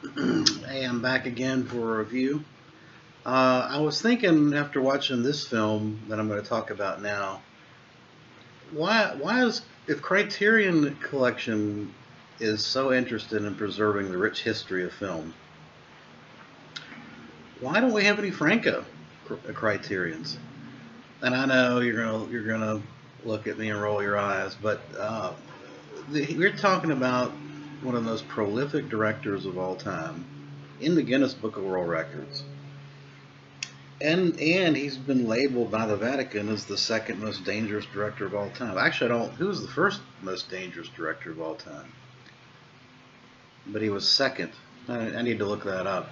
Hey, I'm back again for a review. I was thinking after watching this film that I'm going to talk about now, why is if Criterion Collection is so interested in preserving the rich history of film, why don't we have any Franco Criterions? And I know you're gonna look at me and roll your eyes, but we're talking about one of the most prolific directors of all time in the Guinness Book of World Records. And he's been labeled by the Vatican as the second most dangerous director of all time. Actually, I don't. Who's the first most dangerous director of all time? But he was second. I need to look that up.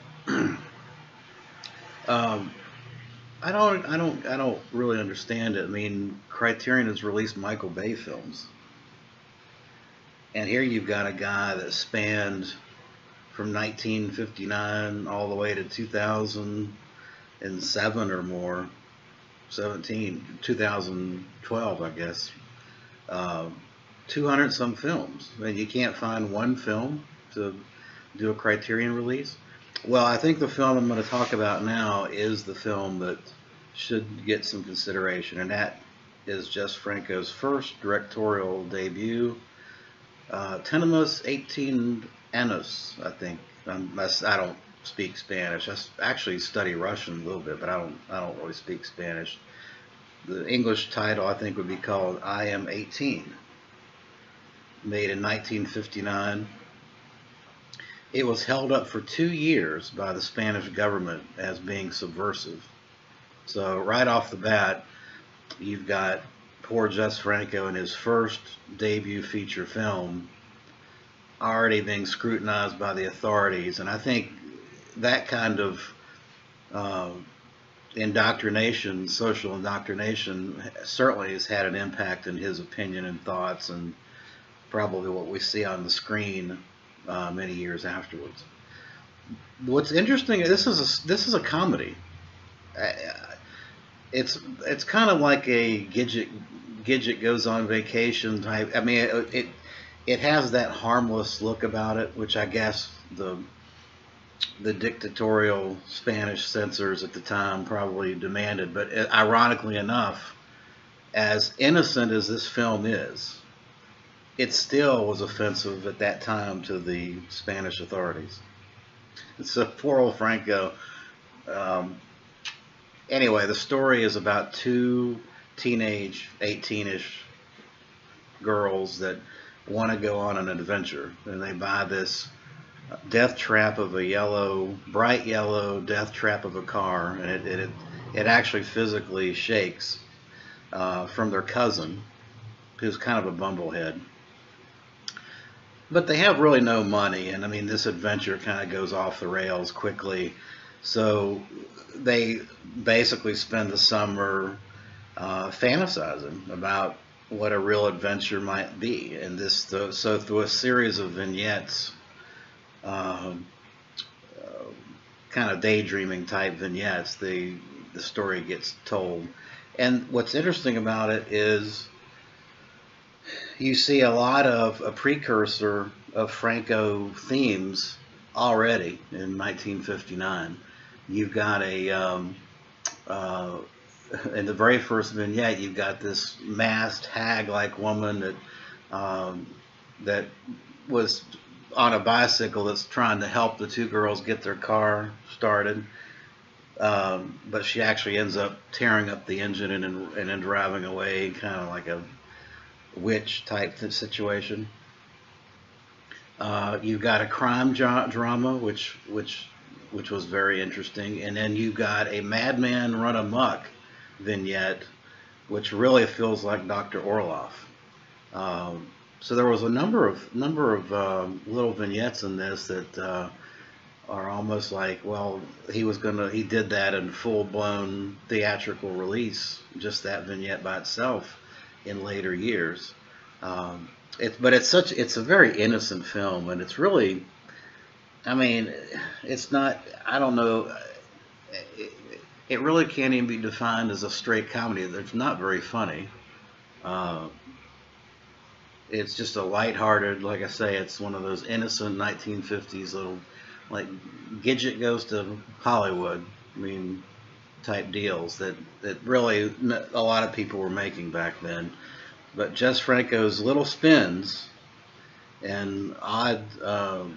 um, I don't really understand it. I mean, Criterion has released Michael Bay films, and here you've got a guy that spanned from 1959 all the way to 2007 or more, 2012, I guess. Uh, 200 some films, and you can't find one film to do a Criterion release. Well, I think the film I'm going to talk about now is the film that should get some consideration, and that is Jess Franco's first directorial debut, Tenemos 18 Anos, I think. I don't speak Spanish. Actually study Russian a little bit, but I don't really speak Spanish. The English title I think would be called I Am 18, made in 1959. It was held up for 2 years by the Spanish government as being subversive. So right off the bat, you've got poor Jess Franco in his first debut feature film already being scrutinized by the authorities, and I think that kind of uh, indoctrination, social indoctrination, certainly has had an impact in his opinion and thoughts, and probably what we see on the screen many years afterwards. What's interesting, this is a comedy. Uh, it's kind of like a Gidget goes on vacation type. I mean, it has that harmless look about it, which I guess the dictatorial Spanish censors at the time probably demanded. But ironically enough, as innocent as this film is, it still was offensive at that time to the Spanish authorities. So poor old Franco. Um, anyway, the story is about two teenage, 18-ish girls that want to go on an adventure, and they buy this death trap of a bright yellow death trap of a car, and it actually physically shakes from their cousin, who's kind of a bumblehead. But they have really no money, and I mean, this adventure kind of goes off the rails quickly. So they basically spend the summer fantasizing about what a real adventure might be. And so through a series of vignettes, um, uh, kind of daydreaming type vignettes, the story gets told. And what's interesting about it is you see a lot of a precursor of Franco themes already in 1959. You've got uh, in the very first vignette, you've got this masked hag-like woman um, that was on a bicycle that's trying to help the two girls get their car started. But she actually ends up tearing up the engine and then driving away, kind of like a witch type situation. You've got a crime drama, which was very interesting, and then you've got a madman run amok vignette, which really feels like Dr. Orloff. So there was a number of little vignettes in this that are almost like, well, he did that in full blown theatrical release, just that vignette by itself in later years. Um, it's a very innocent film, and it's really, I mean, it's not, I don't know, it, it really can't even be defined as a straight comedy. It's not very funny. Uh, it's just a lighthearted, like I say, it's one of those innocent 1950s little like Gidget Goes to Hollywood, I mean, type deals that really a lot of people were making back then. But Jess Franco's little spins and odd, the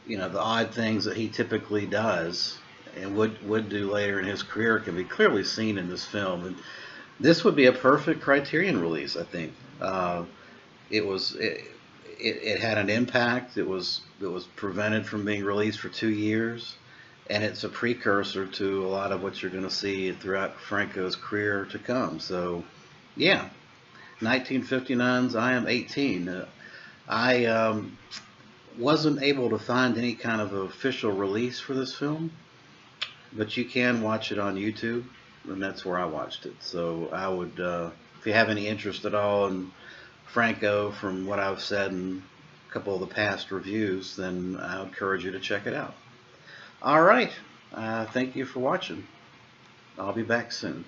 odd things that he typically does and would do later in his career can be clearly seen in this film. And this would be a perfect Criterion release, I think. It was it had an impact. It was prevented from being released for 2 years, and it's a precursor to a lot of what you're going to see throughout Franco's career to come. So, yeah, 1959's I Am 18. I wasn't able to find any kind of official release for this film, but you can watch it on YouTube, and that's where I watched it. So I would, if you have any interest at all in Franco, from what I've said in a couple of the past reviews, then I encourage you to check it out. All right. Thank you for watching. I'll be back soon.